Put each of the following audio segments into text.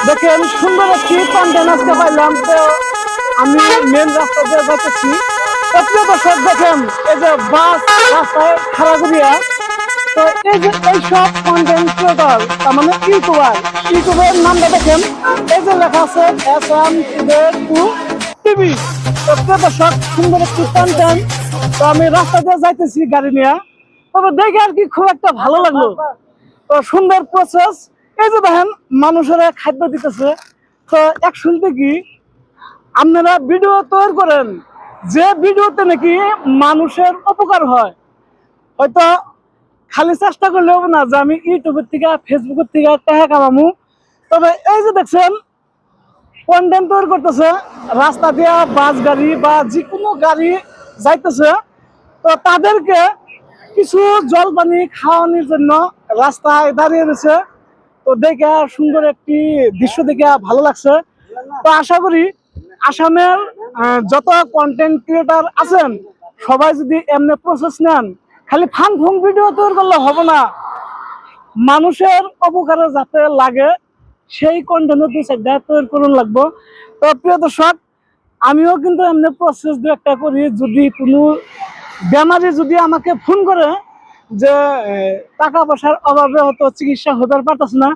দেখেন সুন্দর একটি কন্টেন্ট আজকে পাইলাম। তো আমি মেন রাস্তা দিয়ে যাইতেছি। তো প্রিয় দর্শক দেখেন এই যে বাস রাস্তায় খাড়া করিয়া, তো এই যে এইসব কন্টেন্ট ক্রিয়েটর তার মানে ইউটিউবের নামটা দেখেন, এই যে লেখা আছে SM টু টিভি। তো প্রিয় দর্শক সুন্দর একটি কন্টেন্ট। তো আমি রাস্তা দিয়ে যাইতেছি গাড়ি নিয়ে, তবে দেখে আর কি খুব একটা ভালো লাগলো। তো সুন্দর প্রসেস। এই যে দেখেন মানুষেরা খাদ্য দিতেছে। তো অ্যাকচুয়ালি কি আপনারা ভিডিও তৈরি করেন যে ভিডিওতে নাকি মানুষের উপকার হয়, হয়তো খালি চেষ্টা করলে হবে না যে আমি ইউটিউবের থেকে ফেসবুকের থেকে টাকা কামামু। তবে এই যে দেখছেন কন্টেন্ট তৈরি করতেছে, রাস্তা দিয়ে বাস গাড়ি বা যে কোনো গাড়ি যাইতেছে, তো তাদেরকে কিছু জল পানি খাওয়ানোর জন্য রাস্তায় দাঁড়িয়ে রয়েছে। তো দেখে সুন্দর একটি দৃশ্য দেখে ভালো লাগছে। তো আশা করি আসামের যত কন্টেন্ট ক্রিয়েটার আছেন সবাই যদি এমনি প্রসেস নেন, খালি ফাং ফুং ভিডিও তৈরি করলে হবে না, মানুষের উপকারে যাতে লাগে সেই কন্টেন্ট দুই চারটা তৈরি করুন লাগবো। তো প্রিয় দর্শক আমিও কিন্তু এমনি প্রসেস দু একটা করি। যদি কোনো বেমারি যদি আমাকে ফোন করে যে টাকা পয়সার অভাবে হয়তো চিকিৎসা হতে পারতেছে না,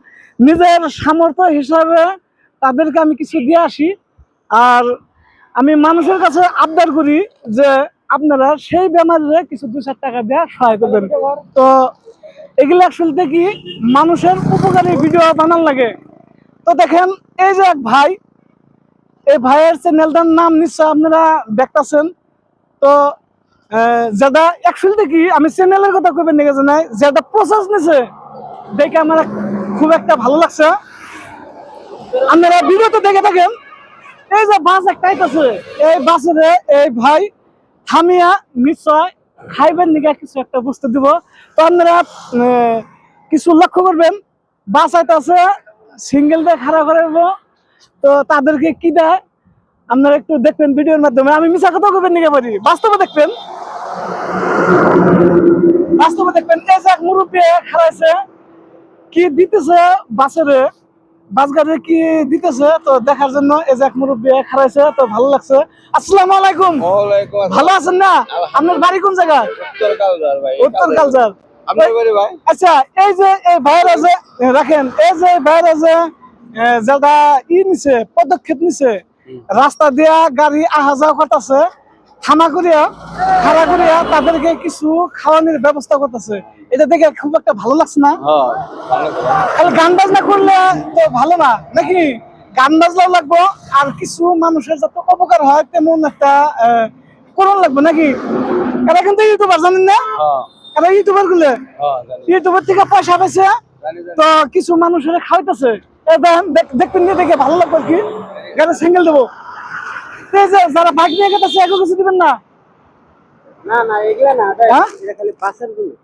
নিজের সামর্থ্য হিসাবে তাদেরকে আমি কিছু দিয়ে আসি। আর আমি মানুষের কাছে আবদার করি যে আপনারা সেই বেমারিরে কিছু 2-4 টাকা দিয়ে সহায় করবেন। তো এগুলো আসলে কি মানুষের উপকারী ভিডিও বানান লাগে। তো দেখেন এই যে এক ভাই, এই ভাইয়ের চ্যানেলটার নাম নিশ্চয় আপনারা দেখতেছেন। তো যেটা অ্যাকচুয়ালি কি আমি চ্যানেলের কথা কইবেন না, জানাই যেটা প্রসেস নিছে দেখে আমার খুব একটা ভালো লাগছে। আপনারা ভিডিওতে দেখে থাকেন। এই যে বাস একটা আইতাছে, এই বাসের এই ভাই থামিয়া নিশ্চয় খাইবেন নিকা কিছু একটা বস্তু দিব। তো আপনারা কিছু লক্ষ্য করবেন, বাস আইতাছে সিঙ্গেল দিয়ে খাড়া করে দেবো। তো তাদেরকে কি দেয় আপনারা একটু দেখবেন ভিডিওর মাধ্যমে। আমি মিছা কথা কইবেন নিকা পারি, বাস্তবে দেখবেন। এই যে এক মুরব্বী খাড়াইছে, কি দিতেছে বাসেরে, বাস গাড়ি কি দিতেছে তো দেখার জন্য এই যে এক মুরব্বী খাড়াইছে। তো ভালো লাগছে। আসসালামু আলাইকুম। ভালো আছেন না? আপনার বাড়ি কোন জায়গা? উত্তর কালচার। আচ্ছা এই যে এই ভাইরা যে রাখেন, এই যে ভাইরা যে যেটা নিছে পদক্ষেপ নিছে, রাস্তা দিয়া গাড়ি আহা যাওয়া করতেছে, থামা করিয়া খাড়া করিয়া তাদেরকে কিছু খাওয়ানোর ব্যবস্থা করতেছে, এটা দেখে খুব একটা ভালো লাগছে না? খালি গান বাজনা করলে তো ভালো না নাকি? গান বাজনাও লাগবো, আর কিছু মানুষের যত উপকার হয় তেমন একটা করণ লাগবে নাকি? এরা কিন্তু ইউটিউবার জানেন না, এরা ইউটিউবার গুলো ইউটিউবের থেকে পয়সা পাইছে, তো কিছু মানুষের খাওয়াইতেছে। দেখবেন দেখে ভালো লাগবে কি, গাড়ি সিঙ্গেল দেবো। যারা বাইক নিয়ে গেছে এগুলো কিছু দিবেন না? না না এগুলা না, হ্যাঁ এটা খালি বাসের গুলো।